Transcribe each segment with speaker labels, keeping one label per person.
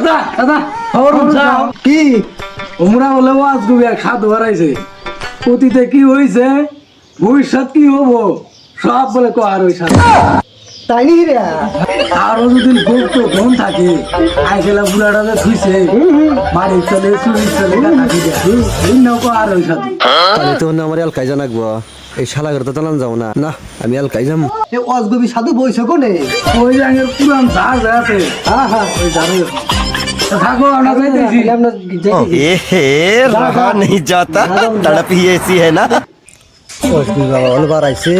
Speaker 1: দাদা দাদা খবর যাও কি ওমরা বলে ওয়াজ গুবি খাদ ভরাইছে অতীতে কি হইছে ভবিষ্যৎ কি হবো সব বলে কোয়ার ওই সাথে
Speaker 2: তাই নি রে
Speaker 1: আরো যদি গুপ্ত ফোন থাকে আইসেলা বুড়াটা যে থুইছে বাড়ি চলে চুরি চলে কাটি দেয় ভিন্ন কোয়ার ওই সাথে
Speaker 3: তাহলে তো আমার এলাকায় জানাকবো এই শালাগের তো জানান যাও না না আমি এলাকায় যাম
Speaker 2: এ অজগবি সাধু বইছো কোনে
Speaker 1: ওই রঙের পুরান ঝাড় আছে
Speaker 2: হ্যাঁ হ্যাঁ
Speaker 1: ওই ঝাড়ে থাকো আমরা যাইতেছি
Speaker 2: আমরা
Speaker 3: ए रहा नहीं जाता तड़प ही ऐसी है ना
Speaker 2: অজগবি বাবা অলবার আইছে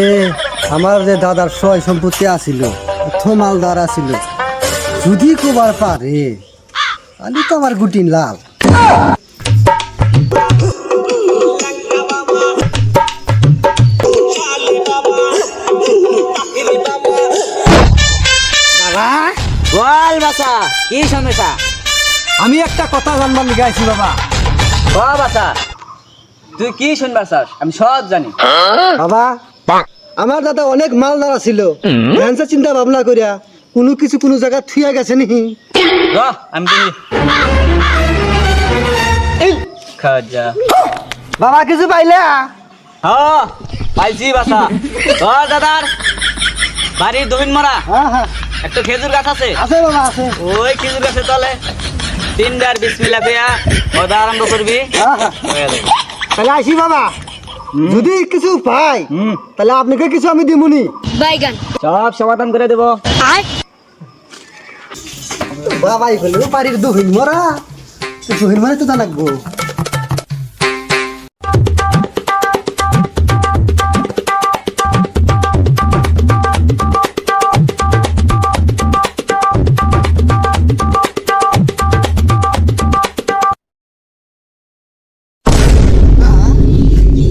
Speaker 2: আমার যে দাদার সয় সম্পত্তি আছিল থমালদার আছিল যদি কোবার পারে আমি তো আমার গুটিন লাল
Speaker 4: বল বাসা কি সমস্যা?
Speaker 2: আমি একটা কথা জানবার লিগে আইছি বাবা
Speaker 4: ও বাসা তুই কি শুনবার চাস? আমি সব জানি।
Speaker 2: বাবা আমার দাদা অনেক মালদার ছিল ভ্যান্সা চিন্তা ভাবনা করিয়া কোনো কিছু কোনো জায়গা থুইয়া গেছে নি
Speaker 4: আমি দিই খাজা
Speaker 2: বাবা কিছু পাইলা
Speaker 4: হ্যাঁ পাইছি বাসা। ও দাদার বাড়ির দবিন মারা
Speaker 2: হ্যাঁ হ্যাঁ
Speaker 4: একটা খেজুর গাছ আছে,
Speaker 2: আছে বাবা আছে
Speaker 4: ওই খেজুর গাছের তলে তিনবার বিসমিল্লাহ কইয়া ওদা আরম্ভ করবি।
Speaker 2: হ্যাঁ হ্যাঁ
Speaker 4: হয়ে যাবে।
Speaker 2: তাহলে আইসি বাবা যদি কিছু পাই তাহলে আপনাকে কিছু আমি দিমুনি
Speaker 5: বাইগান
Speaker 4: সব সমাধান করে দেবো।
Speaker 2: বাবা এগুলো বাড়ির দুহিন মরা দুহিন মরা তো জানাকবো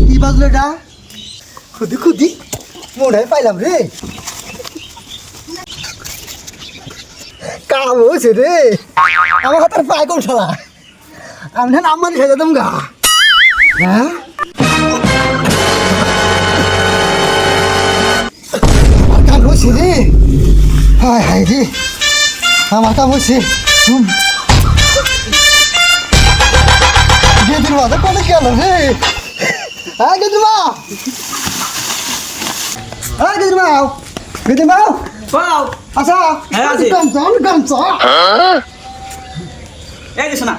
Speaker 2: কি বাজলো এটা খুদি খুদি মনে পাইলাম রে কাম হয়েছে রে আমার হাতের পায় কোন শালা আমি না নাম খেয়ে যেতাম গা হ্যাঁ আমার কাম হয়েছে রে হায় হায় রে আমার কাম হয়েছে গেদির মাথা কোনে গেল রে হ্যাঁ গেদির মা হ্যাঁ গেদির মা গেদির মা
Speaker 4: পাও
Speaker 2: আচ্ছা
Speaker 4: হ্যাঁ, আছি।
Speaker 2: গামছা গামছা
Speaker 4: এই যে শোনা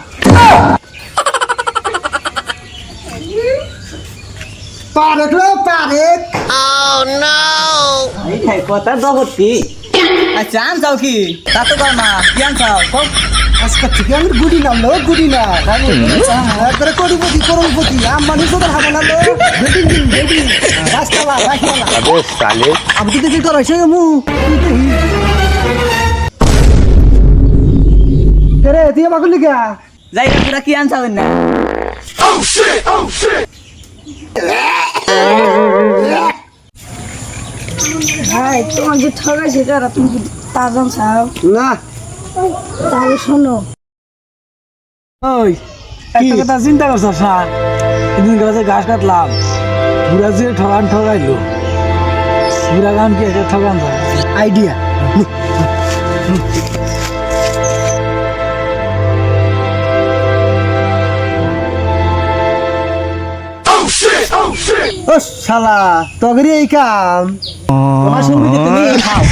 Speaker 2: পারেক রে পারেক
Speaker 4: এই খাই কথা জগৎটি আচ্ছা আন চাও কি তা তো কর না কি আন চাও কম
Speaker 2: আজকে থেকে আমি গুডি নামলো গুডি না একবারে কোটিপতি করোড়পতি আম্বানি তোদের হাতে নামলো বেডিং দিন বেডিং রাস্তালা রাস্তালা
Speaker 3: अबे साले
Speaker 2: আমি তো দেখি তোর এসে মু রে তুই আমাকে লিখা
Speaker 4: যাই পুরা কি আন চাও না
Speaker 5: ভাই তোমার যে ঠকাইছে তারা তুমি কি তা জানছাও?
Speaker 2: না
Speaker 5: তাহলে শোনো
Speaker 1: ওই একটা কথা চিন্তা করছো না এদিন গাছে ঘাস কাটলাম বুড়া যে ঠগান ঠগাইলো বুড়া গান কি একটা ঠগান যায়
Speaker 2: আইডিয়া ও শালা তগরি এই কাম তোমার সঙ্গে তুমি খাও